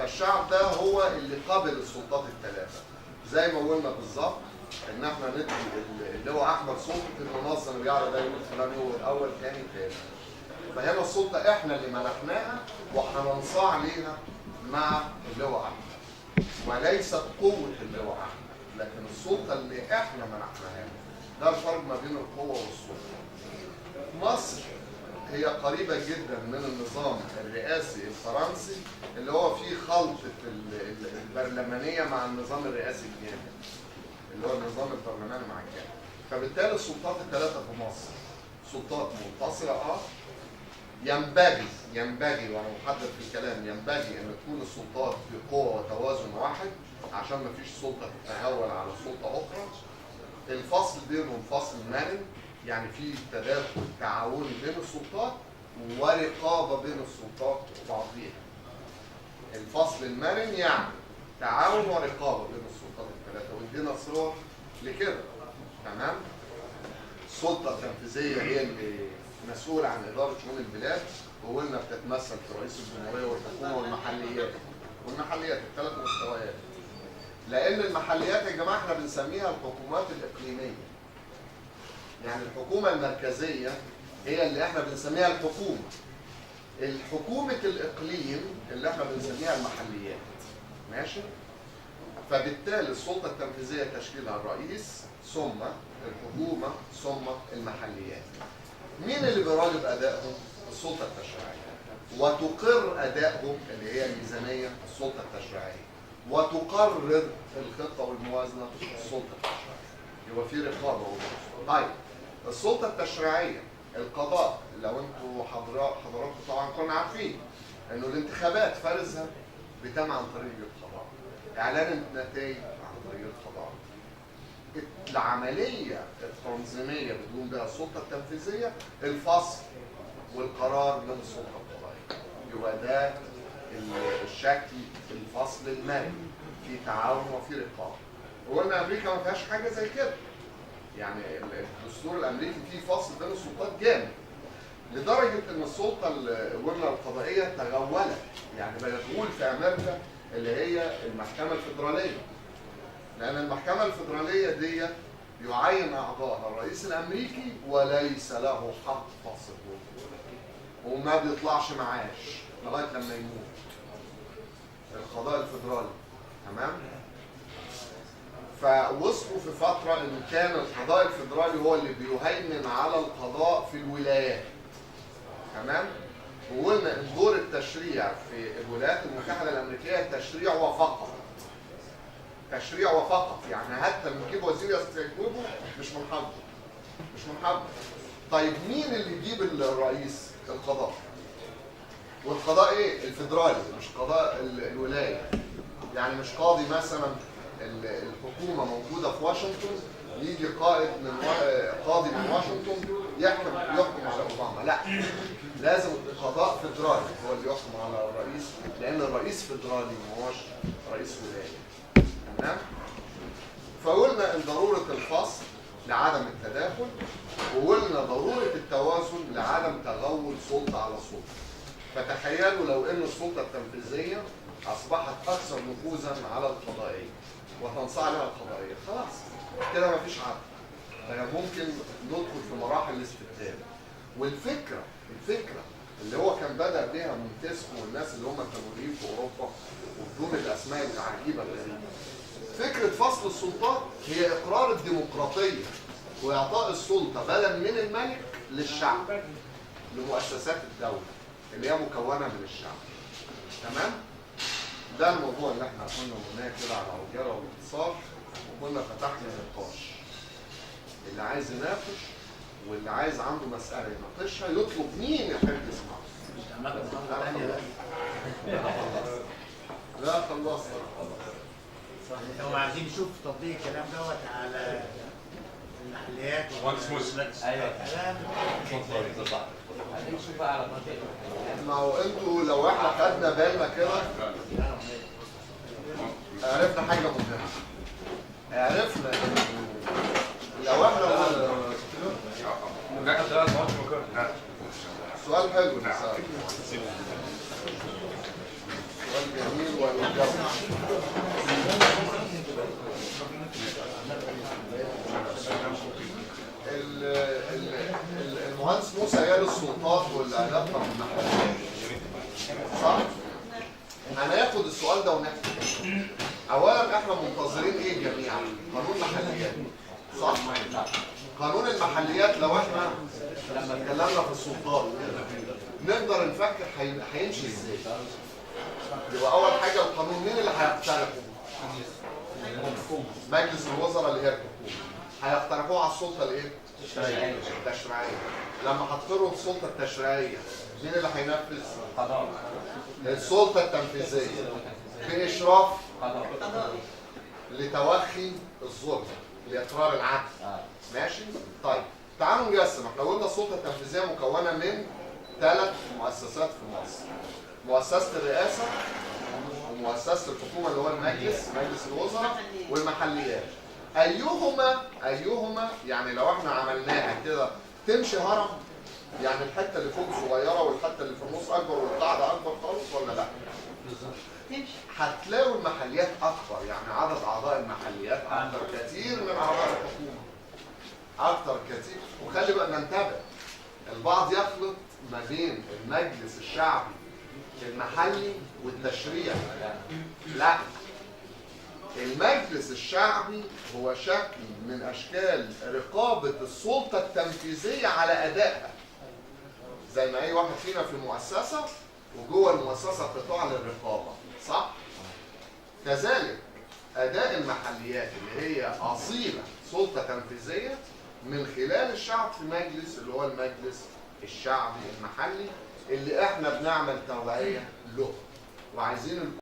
فالشعب ده هو اللي قابل السلطات الثلاثه، زي ما قلنا بالظبط ان احنا ندي اللي هو احمد سلطه المنظم الرياضه ده يقول فلان هو الاول ثاني ثالث. فهنا السلطه احنا اللي منحناها وهننصاع ليها مع اللي هو احمد، وليست قوه اللي هو احمد، لكن السلطه اللي احنا منحناها. ده الفرق ما بين القوه والسلطه. مصر هي قريبه جدا من النظام الرئاسي الفرنسي اللي هو فيه خلط البرلمانيه مع النظام الرئاسي الجامعي، اللي هو النظام البرلماني مع الجامعة. فبالتالي السلطات الثلاثة في مصر سلطات منفصلة. ينبغي وانا محدد في الكلام، ينبغي ان تكون السلطات بقوة وتوازن واحد عشان ما فيش سلطة تتهاون على سلطة أخرى. الفصل بينهم فصل مرن، يعني في تداخل تعاوني بين السلطات ورقابة بين السلطات وبعضيها. الفصل المرن يعني تعاون ورقابة بين السلطات الثلاثة، وادينا صور لكده. تمام؟ السلطة التنفيذية هي اللي مسؤولة عن إدارة شؤون البلاد، وقلنا بتتمثل في رئيس الجمهورية والحكومة والمحليات الثلاث مستويات. لأن المحليات يا جماعة احنا بنسميها الحكومات الإقليمية. يعني الحكومة المركزية هي اللي احنا بنسميها الحكومة. الحكومة الإقليم اللي احنا بنسميها المحليات. ماشي؟ فبالتالي السلطة التنفيذية تشكيلها الرئيس ثم الحكومة ثم المحليات. مين اللي بيراقب أدائهم؟ السلطة التشريعية. وتقر أدائهم اللي هي الميزانية السلطة التشريعية. وتقرر الخطة والموازنة السلطة التشريعية. يبقى في رقابة وموازنة. طيب السلطة التشريعية القضاء، لو انتوا حضراتكم طبعا كنا عارفين انه الانتخابات فرزها بتم عن طريق القضاء. اعلان النتائج عن طريق القضاء. العملية التنظيمية بتقوم بها السلطة التنفيذية الفصل والقرار من السلطة القضائية. يبقى ده الشكل الفصل المرن في تعاون وفي رقابة. وقلنا امريكا ما فيهاش حاجة زي كده. يعني الدستور الامريكي فيه فصل بين السلطات جامد. لدرجة ان السلطة قلنا القضائية تغولت، يعني بيغول في امريكا اللي هي المحكمة الفيدرالية. لأن المحكمة الفيدرالية دي يعين أعضائها الرئيس الأمريكي وليس له حق فصل وما بيطلعش معاش لغاية لما يموت. القضاء الفيدرالي. تمام؟ فوصلوا في فترة إن كان القضاء الفيدرالي هو اللي بيهيمن على القضاء في الولايات. تمام؟ وقلنا إن دور التشريع في الولايات المتحدة الأمريكية تشريع وفقط. تشريع وفقط، يعني حتى لما يجيب وزير يستجوبه مش منحب. طيب مين اللي يجيب الرئيس؟ القضاء. والقضاء ايه؟ الفيدرالي، مش قضاء الولايه. يعني مش قاضي مثلا الحكومه موجوده في واشنطن يجي قائد من قاضي من واشنطن يحكم على اوباما، لا. لازم القضاء فيدرالي هو اللي يحكم على الرئيس، لان الرئيس فيدرالي ما هوش رئيس ولايه. تمام؟ فقلنا ان ضروره الفصل لعدم التداخل، وقلنا ضروره التوازن لعدم تغول سلطه على سلطه. فتخيلوا لو ان السلطه التنفيذيه اصبحت اكثر نفوذا على القضائيه وتنصاع لها القضائيه، خلاص كده مفيش عدل. ممكن ندخل في مراحل الاستبداد. والفكره اللي هو كان بدأ بها مونتسكيو والناس اللي هم كانوا في اوروبا وبدون الاسماء العجيبه الغريبه. فكره فصل السلطات هي اقرار الديمقراطيه واعطاء السلطه بدلا من الملك للشعب، لمؤسسات الدوله اللي هي مكونه من الشعب. تمام؟ ده الموضوع اللي احنا كنا قلناه كده على عجاله وباختصار، وكنا فتحنا نقاش. اللي عايز يناقش واللي عايز عنده مساله يناقشها يطلب مين يحب يسمعه. لا خلصت. صحيح. هم عايزين نشوف تطبيق الكلام دوت على المحليات عايزين نشوف بقى على منطقة. ما هو انتوا لو احنا خدنا بالنا كده عرفنا حاجه مهمه. عرفنا لو احنا سؤال حلو. سؤال جميل والجو. المهندس موسى جاب السلطات والعلاقه بالمحليات، صح؟ هناخد السؤال ده ونحكي. اولا احنا منتظرين ايه جميعا؟ قانون محليات، صح؟ قانون المحليات لو احنا لما اتكلمنا في السلطات نقدر نفكر هيمشي ازاي؟ يبقى اول حاجه القانون مين اللي هيقترحه؟ مجلس الوزراء اللي هي الحكومه. هيقترحوه على السلطه الايه؟ التشريعيه. لما هتقروا السلطه التشريعيه مين اللي هينفذ؟ السلطه التنفيذيه باشراف لتوخي الظلم لاقرار العدل. ماشي؟ طيب تعالوا نقسم. احنا قلنا السلطه التنفيذيه مكونه من 3 مؤسسات في مصر. مؤسسه الرئاسه ومؤسسه الحكومه اللي هو المجلس، مجلس الوزراء، والمحليات. ايهما يعني لو احنا عملناها كده تمشي هرم؟ يعني الحته اللي فوق صغيره والحته اللي في النص اكبر والقاعده اكبر خالص ولا لا؟ هتلاقوا المحليات اكبر، يعني عدد اعضاء المحليات اكثر كتير من اعضاء الحكومه. اكثر كتير. وخلي بقى ننتبه، البعض يخلط ما بين المجلس الشعبي المحلي والتشريع. لا، المجلس الشعبي هو شكل من اشكال رقابه السلطه التنفيذيه على ادائها. زي ما اي واحد فينا في مؤسسه وجوه المؤسسه قطاع للرقابه، صح؟ كذلك اداء المحليات اللي هي اصيله سلطه تنفيذيه من خلال الشعب في مجلس اللي هو المجلس الشعبي المحلي اللي احنا بنعمل توعيه له وعايزين